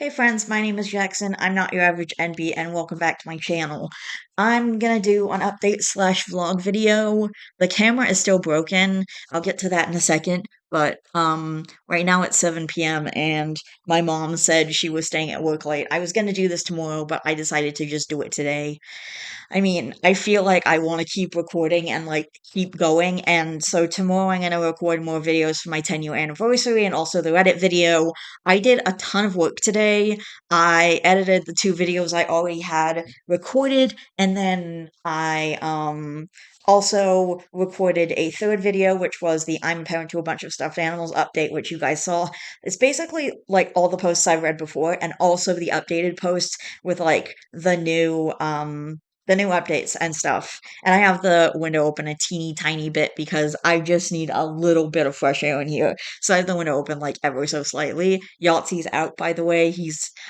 Hey friends, my name is Jackson. I'm not your average NB, and welcome back to my channel. I'm gonna do an update slash vlog video. The camera is still broken. I'll get to that in a second, but right now it's 7 p.m. and my mom said she was staying at work late. I was gonna do this tomorrow, but I decided to just do it today. I mean, I feel like I want to keep recording and like keep going. And so tomorrow I'm going to record more videos for my 10-year anniversary and also the Reddit video. I did a ton of work today. I edited the two videos I already had recorded, and then I also recorded a third video, which was the I'm a parent to a bunch of stuffed animals update, which you guys saw. It's basically like all the posts I read before and also the updated posts with like the new updates and stuff. And I have the window open a teeny tiny bit because I just need a little bit of fresh air in here. So I have the window open like ever so slightly. Yahtzee's out, by the way.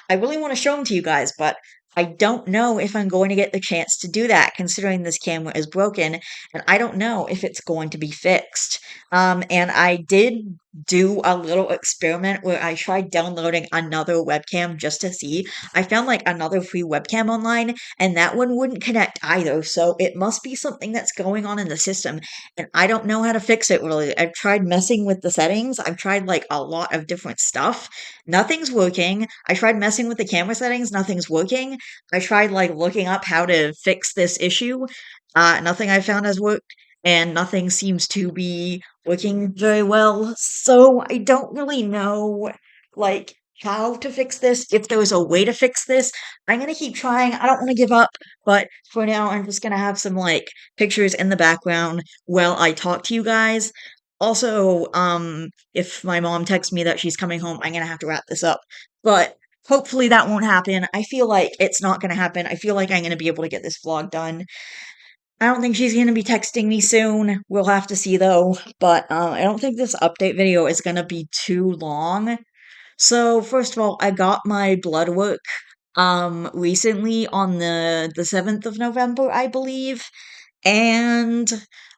I really want to show him to you guys, but I don't know if I'm going to get the chance to do that considering this camera is broken and I don't know if it's going to be fixed. And I did do a little experiment where I tried downloading another webcam just to see. I found like another free webcam online and that one wouldn't connect either. So it must be something that's going on in the system, and I don't know how to fix it really. I've tried messing with the settings. I've tried like a lot of different stuff. Nothing's working. I tried messing with the camera settings. Nothing's working. I tried like looking up how to fix this issue. Nothing I found has worked. And nothing seems to be working very well. So I don't really know, like, how to fix this. If there was a way to fix this, I'm gonna keep trying. I don't want to give up, but for now, I'm just gonna have some like pictures in the background while I talk to you guys. Also, if my mom texts me that she's coming home, I'm gonna have to wrap this up. But hopefully that won't happen. I feel like it's not gonna happen. I feel like I'm gonna be able to get this vlog done. I don't think she's gonna be texting me soon. We'll have to see though. But I don't think this update video is gonna be too long. So first of all, I got my blood work recently on the 7th of November, I believe, and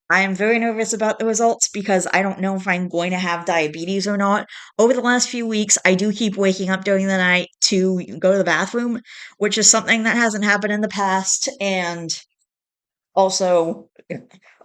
I am very nervous about the results because I don't know if I'm going to have diabetes or not. Over the last few weeks, I do keep waking up during the night to go to the bathroom, which is something that hasn't happened in the past, and also,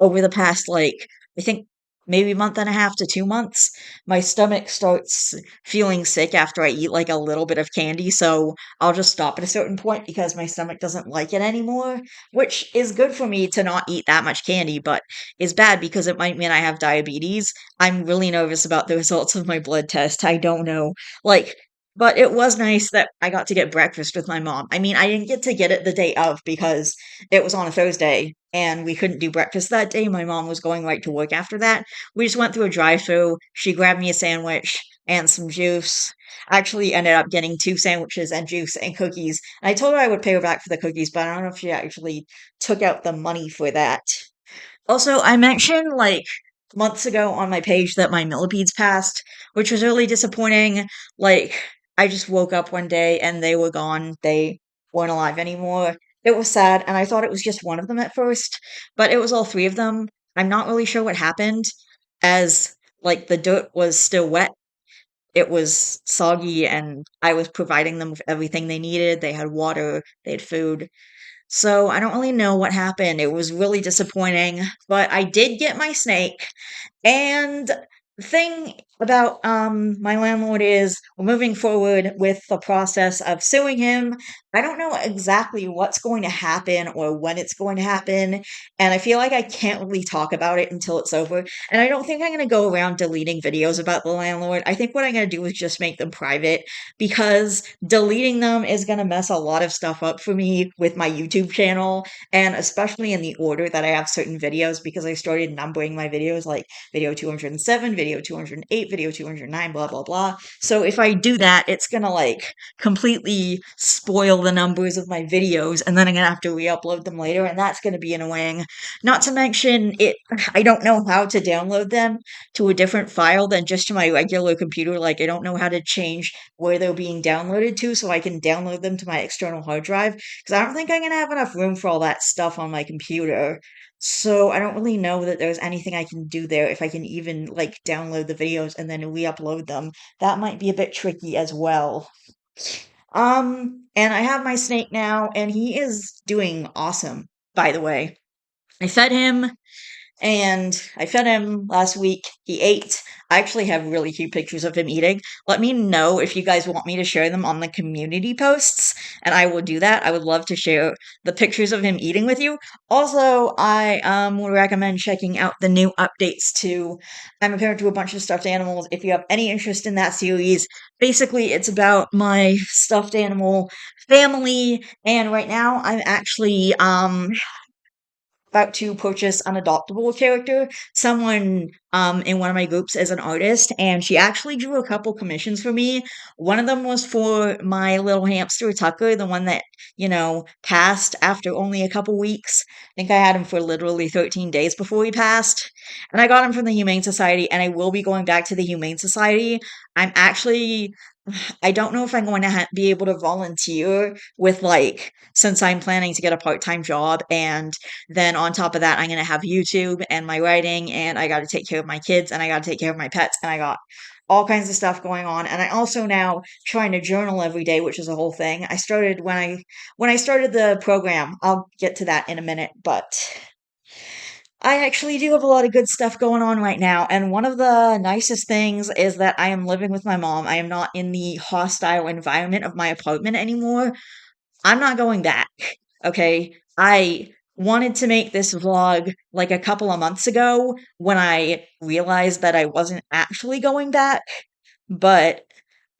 over the past, like, I think maybe month and a half to 2 months, my stomach starts feeling sick after I eat like a little bit of candy. So I'll just stop at a certain point because my stomach doesn't like it anymore, which is good for me to not eat that much candy, but is bad because it might mean I have diabetes. I'm really nervous about the results of my blood test. I don't know. Like, but it was nice that I got to get breakfast with my mom. I mean, I didn't get to get it the day of because it was on a Thursday and we couldn't do breakfast that day. My mom was going right to work after that. We just went through a drive-through. She grabbed me a sandwich and some juice. I actually ended up getting two sandwiches and juice and cookies. And I told her I would pay her back for the cookies, but I don't know if she actually took out the money for that. Also, I mentioned like months ago on my page that my millipedes passed, which was really disappointing. Like, I just woke up one day and they were gone. They weren't alive anymore. It was sad, and I thought it was just one of them at first, but it was all three of them. I'm not really sure what happened, as like the dirt was still wet. It was soggy, and I was providing them with everything they needed. They had water, they had food. So I don't really know what happened. It was really disappointing, but I did get my snake. And the thing about my landlord is we're moving forward with the process of suing him. I don't know exactly what's going to happen or when it's going to happen, and I feel like I can't really talk about it until it's over. And I don't think I'm going to go around deleting videos about the landlord. I think what I'm going to do is just make them private because deleting them is going to mess a lot of stuff up for me with my YouTube channel, and especially in the order that I have certain videos because I started numbering my videos like video 207, video 208, video 209, blah, blah, blah. So if I do that, it's gonna like completely spoil the numbers of my videos, and then I'm gonna have to re-upload them later, and that's gonna be annoying. Not to mention it, I don't know how to download them to a different file than just to my regular computer. Like, I don't know how to change where they're being downloaded to so I can download them to my external hard drive because I don't think I'm gonna have enough room for all that stuff on my computer. So I don't really know that there's anything I can do there if I can even like download the videos and then re-upload them. That might be a bit tricky as well. And I have my snake now, and he is doing awesome, by the way. I fed him I fed him last week. He ate. I actually have really cute pictures of him eating. Let me know if you guys want me to share them on the community posts, and I will do that. I would love to share the pictures of him eating with you. Also, I would recommend checking out the new updates to I'm a Parent to a Bunch of Stuffed Animals if you have any interest in that series. Basically, it's about my stuffed animal family, and right now I'm actually about to purchase an adoptable character. Someone in one of my groups is an artist, and she actually drew a couple commissions for me. One of them was for my little hamster Tucker, the one that passed after only a couple weeks. I think I had him for literally 13 days before he passed, and I got him from the Humane Society. And I will be going back to the Humane Society. I'm actually I don't know if I'm going to be able to volunteer with since I'm planning to get a part-time job, and then on top of that I'm going to have YouTube and my writing, and I got to take care of my kids, and I got to take care of my pets, and I got all kinds of stuff going on. And I also now trying to journal every day, which is a whole thing. I started when I started the program. I'll get to that in a minute, but I actually do have a lot of good stuff going on right now, and one of the nicest things is that I am living with my mom. I am not in the hostile environment of my apartment anymore. I'm not going back, okay? I wanted to make this vlog like a couple of months ago when I realized that I wasn't actually going back, but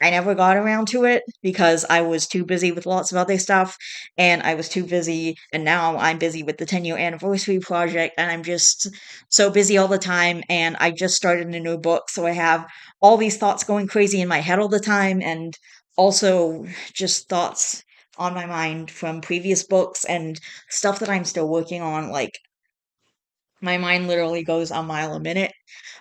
I never got around to it because I was too busy with lots of other stuff, and I was too busy, and now I'm busy with the 10-year anniversary project, and I'm just so busy all the time. And I just started a new book, so I have all these thoughts going crazy in my head all the time, and also just thoughts on my mind from previous books and stuff that I'm still working on. Like, my mind literally goes a mile a minute.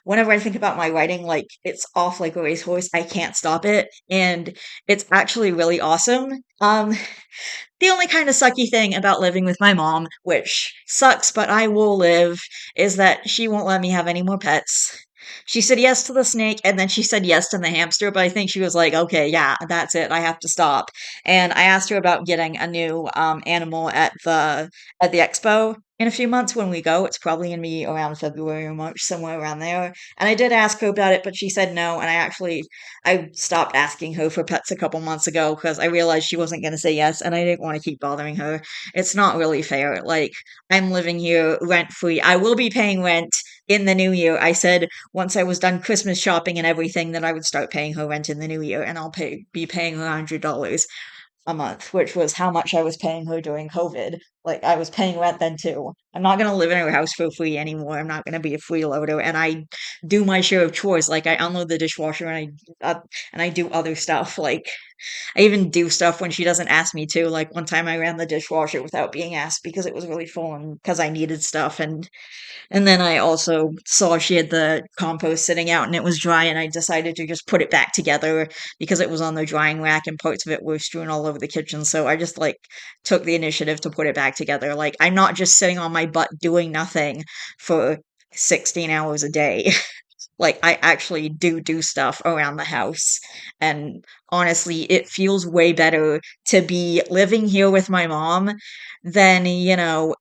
Whenever I think about my writing, like it's off like a racehorse. I can't stop it. And it's actually really awesome. The only kind of sucky thing about living with my mom, which sucks, but I will live, is that she won't let me have any more pets. She said yes to the snake, and then she said yes to the hamster, but I think she was like, okay, yeah, that's it. I have to stop. And I asked her about getting a new animal at the expo in a few months when we go. It's probably gonna be around February or March, somewhere around there. And I did ask her about it, but she said no. And I stopped asking her for pets a couple months ago because I realized she wasn't gonna say yes, and I didn't want to keep bothering her. It's not really fair. Like, I'm living here rent free. I will be paying rent in the new year. I said once I was done Christmas shopping and everything that I would start paying her rent in the new year, and be paying her $100 a month, which was how much I was paying her during COVID. Like, I was paying rent then too. I'm not gonna live in her house for free anymore. I'm not gonna be a freeloader, and I do my share of chores. Like, I unload the dishwasher, and I do other stuff. Like, I even do stuff when she doesn't ask me to. Like, one time I ran the dishwasher without being asked because it was really full and because I needed stuff, and then I also saw she had the compost sitting out and it was dry, and I decided to just put it back together because it was on the drying rack and parts of it were strewn all over the kitchen. So I just took the initiative to put it back together. Like, I'm not just sitting on my butt doing nothing for 16 hours a day. Like, I actually do stuff around the house. And honestly, it feels way better to be living here with my mom than,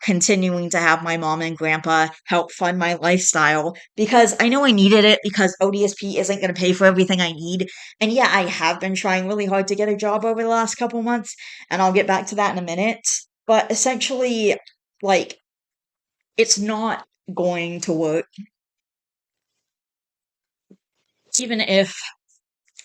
continuing to have my mom and grandpa help fund my lifestyle, because I know I needed it because ODSP isn't going to pay for everything I need. And yeah, I have been trying really hard to get a job over the last couple months, and I'll get back to that in a minute. But essentially, like, it's not going to work even if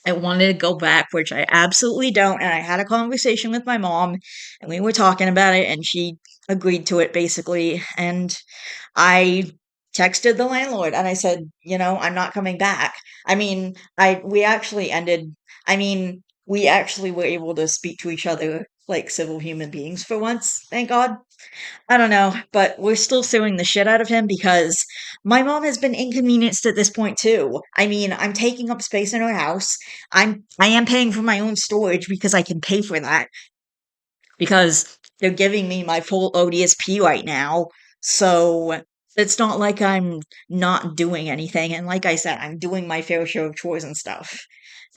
I wanted to go back, which I absolutely don't. And I had a conversation with my mom, and we were talking about it, and she agreed to it basically. And I texted the landlord and I said, I'm not coming back. I mean, we actually were able to speak to each other like civil human beings for once, thank God. I don't know, but we're still suing the shit out of him because my mom has been inconvenienced at this point too. I mean, I'm taking up space in her house. I am paying for my own storage because I can pay for that because they're giving me my full ODSP right now. So it's not like I'm not doing anything. And like I said, I'm doing my fair share of chores and stuff.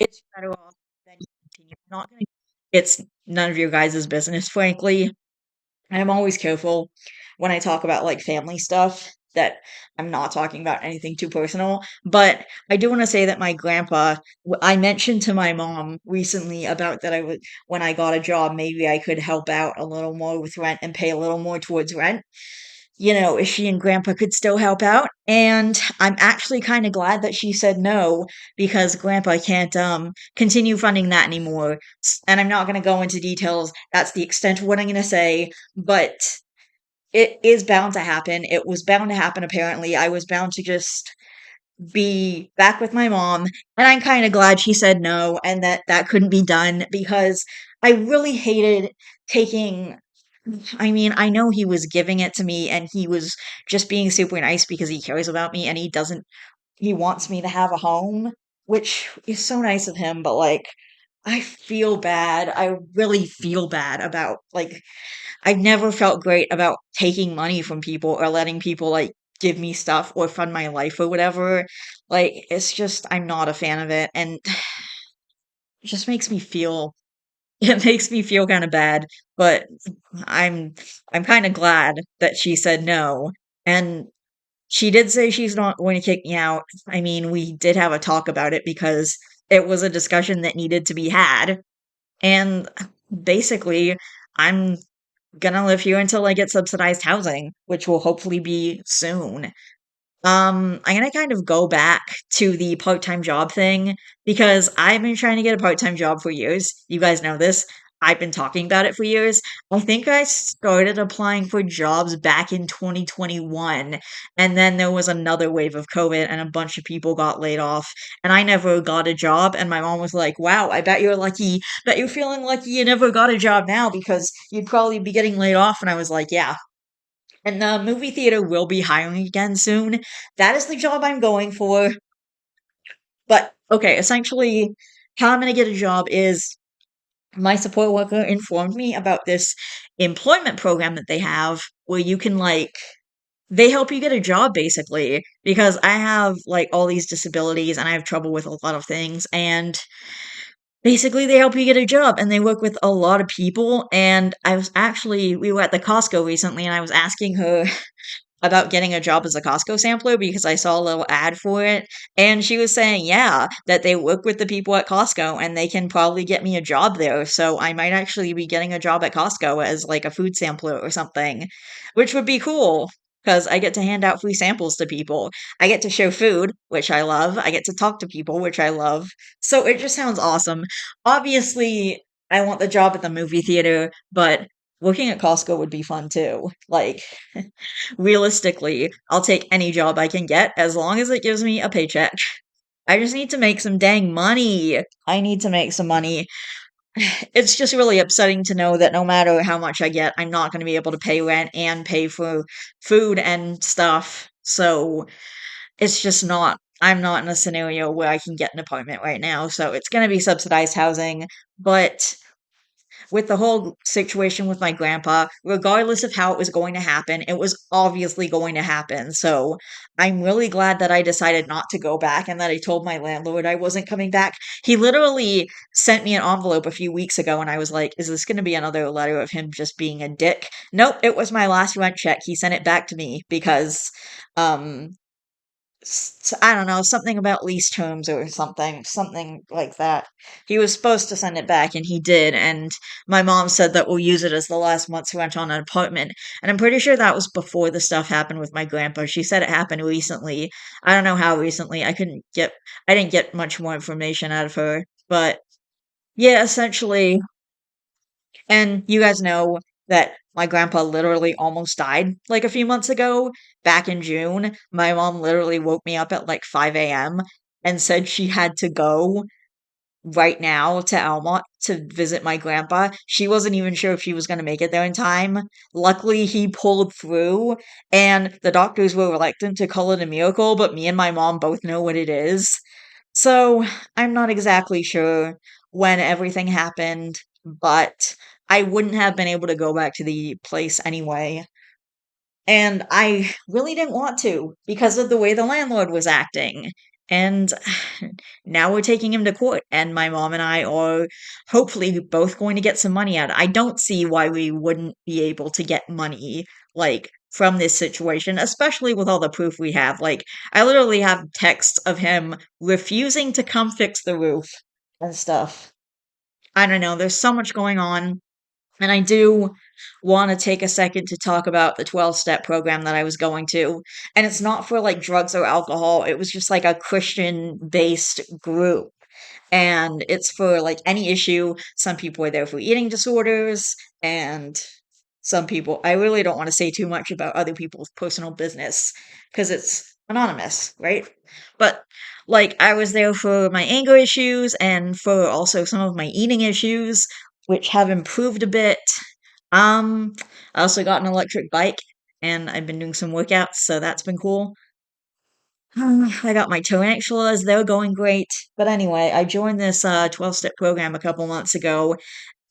It's better off than you continue. Not gonna it's none of your guys' business, frankly. I'm always careful when I talk about like family stuff that I'm not talking about anything too personal. But I do want to say that my grandpa, I mentioned to my mom recently about that I would, when I got a job, maybe I could help out a little more with rent and pay a little more towards rent. If she and grandpa could still help out. And I'm actually kind of glad that she said no because grandpa can't continue funding that anymore. And I'm not going to go into details. That's the extent of what I'm going to say, but it is bound to happen. It was bound to happen apparently. I was bound to just be back with my mom, and I'm kind of glad she said no and that that couldn't be done because I really hated taking. I mean, I know he was giving it to me and he was just being super nice because he cares about me and he wants me to have a home, which is so nice of him, but like, I feel bad. I really feel bad about like I've never felt great about taking money from people or letting people like give me stuff or fund my life or whatever. Like it's just I'm not a fan of it and it just makes me feel it makes me feel kind of bad, but I'm I'm kind of glad that she said no. And she did say she's not going to kick me out. I mean, we did have a talk about it because it was a discussion that needed to be had. And basically, I'm gonna live here until I get subsidized housing, which will hopefully be soon. I'm gonna kind of go back to the part-time job thing because I've been trying to get a part-time job for years. You guys know this. I've been talking about it for years. I think I started applying for jobs back in 2021, and then there was another wave of COVID, and a bunch of people got laid off, and I never got a job. And my mom was like, "Wow, I bet you're lucky. Bet you're feeling lucky you never got a job now because you'd probably be getting laid off." And I was like, "Yeah, and the movie theater will be hiring again soon. That is the job I'm going for. But okay, essentially, how I'm going to get a job is my support worker informed me about this employment program that they have where you can, like, they help you get a job basically because I have, like, all these disabilities and I have trouble with a lot of things. And basically, they help you get a job and they work with a lot of people. And we were at the Costco recently and I was asking her about getting a job as a Costco sampler because I saw a little ad for it, and she was saying, yeah, that they work with the people at Costco and they can probably get me a job there. So I might actually be getting a job at Costco as like a food sampler or something, which would be cool because I get to hand out free samples to people. I get to show food, which I love. I get to talk to people, which I love. So it just sounds awesome. Obviously, I want the job at the movie theater, but working at Costco would be fun too. Like, realistically, I'll take any job I can get as long as it gives me a paycheck. I just need to make some dang money. I need to make some money. It's just really upsetting to know that no matter how much I get, I'm not going to be able to pay rent and pay for food and stuff. So it's just not, I'm not in a scenario where I can get an apartment right now. So it's going to be subsidized housing. But with the whole situation with my grandpa, regardless of how it was going to happen, it was obviously going to happen. So I'm really glad that I decided not to go back and that I told my landlord I wasn't coming back. He literally sent me an envelope a few weeks ago, and I was like, is this going to be another letter of him just being a dick? Nope, it was my last rent check. He sent it back to me because um I don't know, something about lease terms or something like that. He was supposed to send it back and he did, and my mom said that we'll use it as the last month's rent on an apartment. And I'm pretty sure that was before the stuff happened with my grandpa. She said it happened recently. I don't know how recently. I didn't get much more information out of her. But yeah, essentially, and you guys know that my grandpa literally almost died like a few months ago. Back in June, my mom literally woke me up at like 5 a.m. and said she had to go right now to Almont to visit my grandpa. She wasn't even sure if she was going to make it there in time. Luckily, he pulled through, and the doctors were reluctant to call it a miracle, but me and my mom both know what it is. So I'm not exactly sure when everything happened, but I wouldn't have been able to go back to the place anyway. And I really didn't want to because of the way the landlord was acting. And now we're taking him to court, and my mom and I are hopefully both going to get some money out. I don't see why we wouldn't be able to get money, like, from this situation, especially with all the proof we have. Like, I literally have texts of him refusing to come fix the roof and stuff. I don't know, there's so much going on. And I do want to take a second to talk about the 12-step program that I was going to. And it's not for like drugs or alcohol, it was just like a Christian based group. And it's for like any issue. Some people are there for eating disorders, and some people, I really don't want to say too much about other people's personal business because it's anonymous, right? But like, I was there for my anger issues and for also some of my eating issues, which have improved a bit. Um, I also got an electric bike and I've been doing some workouts, so that's been cool. I got my toe ankles, they're going great. But anyway, I joined this 12-step program a couple months ago,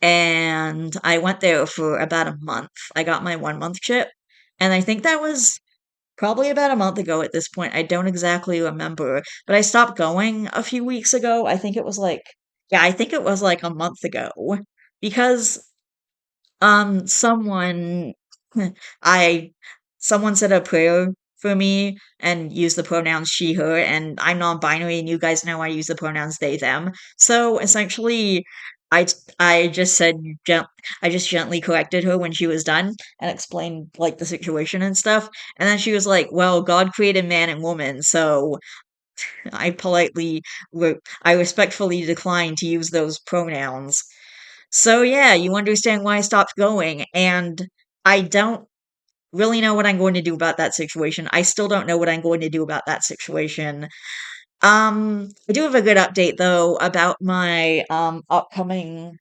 and I went there for about a month. I got my 1 month chip, and I think that was probably about a month ago at this point. I don't exactly remember, but I stopped going a few weeks ago. I think it was like, yeah, I think it was like a month ago because someone I someone said a prayer for me and used the pronouns she, her, and I'm non-binary, and you guys know I use the pronouns they, them. So essentially, I I just said gent I just gently corrected her when she was done and explained like the situation and stuff. And then she was like, "Well, God created man and woman, so I politely, I respectfully declined to use those pronouns." So yeah, you understand why I stopped going, and I don't really know what I'm going to do about that situation. I still don't know what I'm going to do about that situation. I do have a good update though about my upcoming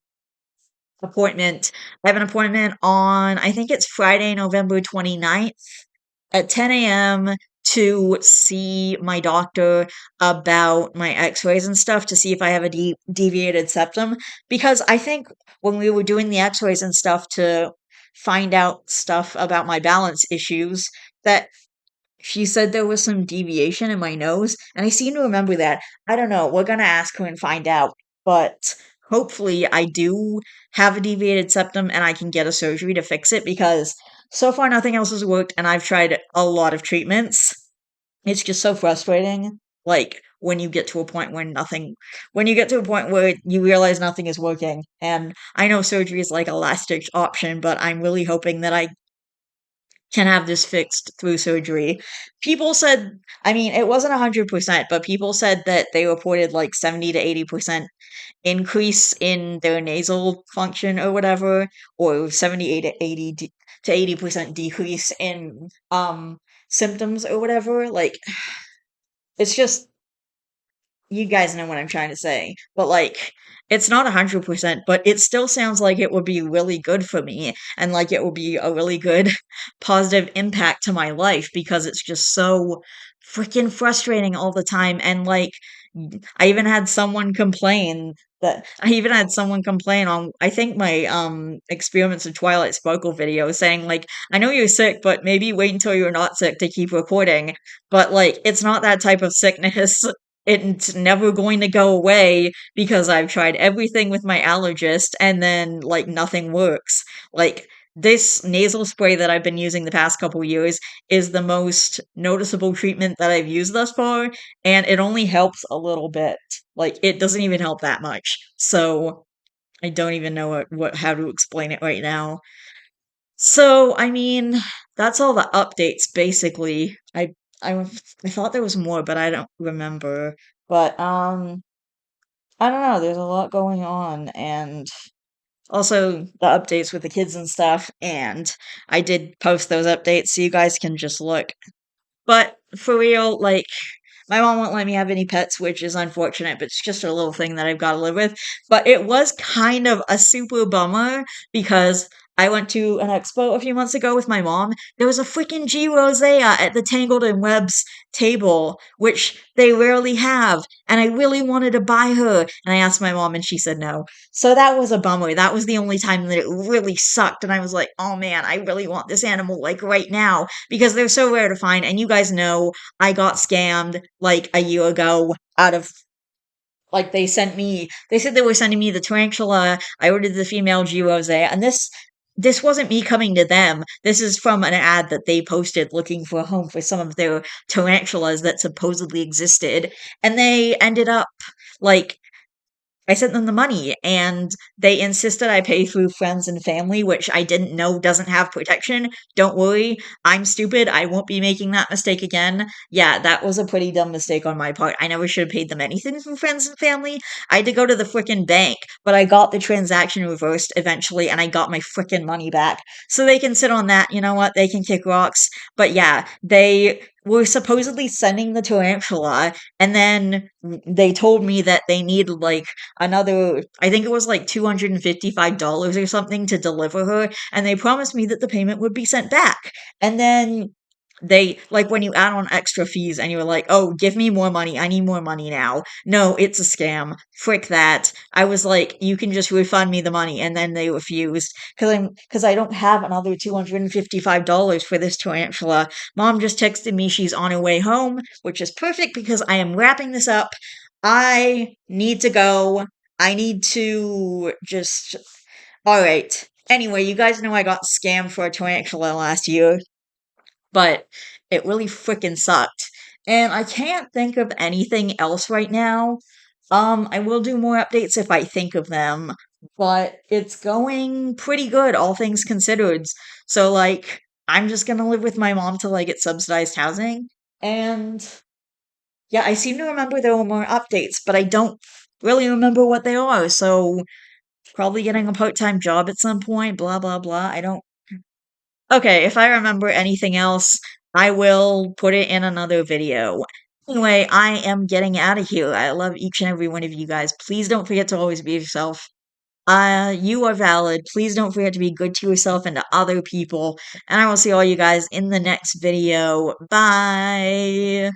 appointment. I have an appointment on, I think it's Friday, November 29th at 10 a.m. to see my doctor about my x-rays and stuff to see if I have a deviated septum. Because I think when we were doing the x-rays and stuff to find out stuff about my balance issues, that she said there was some deviation in my nose, and I seem to remember that. I don't know. We're gonna ask her and find out, but hopefully I do have a deviated septum and I can get a surgery to fix it because so far nothing else has worked and I've tried a lot of treatments. It's just so frustrating. Like when you get to a point when you get to a point where you realize nothing is working. And I know surgery is like a last ditch option, but I'm really hoping that I can have this fixed through surgery. People said, I mean, it wasn't 100%, but people said that they reported like 70 to 80% increase in their nasal function or whatever, or 78 to 80% decrease in symptoms or whatever. Like, it's just, you guys know what I'm trying to say. But like, it's not 100%, but it still sounds like it would be really good for me and like it will be a really good positive impact to my life because it's just so freaking frustrating all the time. And like, I even had someone complain on, I think, my experiments of Twilight Sparkle video saying like, I know you're sick, but maybe wait until you're not sick to keep recording. But like, it's not that type of sickness. It's never going to go away because I've tried everything with my allergist and then like nothing works. Like, this nasal spray that I've been using the past couple years is the most noticeable treatment that I've used thus far, and it only helps a little bit. Like, it doesn't even help that much. So I don't even know what how to explain it right now. So, I mean, that's all the updates basically. I I thought there was more, but I don't remember. But I don't know, there's a lot going on, and also the updates with the kids and stuff, and I did post those updates so you guys can just look. But for real, like, my mom won't let me have any pets, which is unfortunate, but it's just a little thing that I've got to live with. But it was kind of a super bummer because I went to an expo a few months ago with my mom. There was a freaking G Rosea at the Tangled and Webs table, which they rarely have. And I really wanted to buy her. And I asked my mom, and she said no. So that was a bummer. That was the only time that it really sucked. And I was like, oh man, I really want this animal like right now because they're so rare to find. And you guys know I got scammed like a year ago out of like they said they were sending me the tarantula. I ordered the female G Rose, and this wasn't me coming to them. This is from an ad that they posted looking for a home for some of their tarantulas that supposedly existed. And they ended up like I sent them the money and they insisted I pay through friends and family, which I didn't know doesn't have protection. Don't worry, I'm stupid. I won't be making that mistake again. Yeah, that was a pretty dumb mistake on my part. I never should have paid them anything from friends and family. I had to go to the frickin' bank, but I got the transaction reversed eventually and I got my frickin' money back. So they can sit on that. You know what? They can kick rocks. But yeah, they were supposedly sending the tarantula and then they told me that they needed like another, I think it was like $255 or something to deliver her, and they promised me that the payment would be sent back. And then they, like, when you add on extra fees and you're like, oh, give me more money, I need more money now. No, it's a scam. Frick that. I was like, you can just refund me the money, and then they refused because I don't have another $255 for this tarantula. Mom just texted me she's on her way home, which is perfect because I am wrapping this up. I need to go. I need to just. Alright. Anyway, you guys know I got scammed for a tarantula last year, but it really freaking sucked. And I can't think of anything else right now. I will do more updates if I think of them, but it's going pretty good, all things considered. So, like, I'm just gonna live with my mom till I get subsidized housing. And yeah, I seem to remember there were more updates, but I don't really remember what they are. So, probably getting a part time job at some point, blah, blah, blah. I don't. Okay, if I remember anything else, I will put it in another video. Anyway, I am getting out of here. I love each and every one of you guys. Please don't forget to always be yourself. You are valid. Please don't forget to be good to yourself and to other people. And I will see all you guys in the next video. Bye.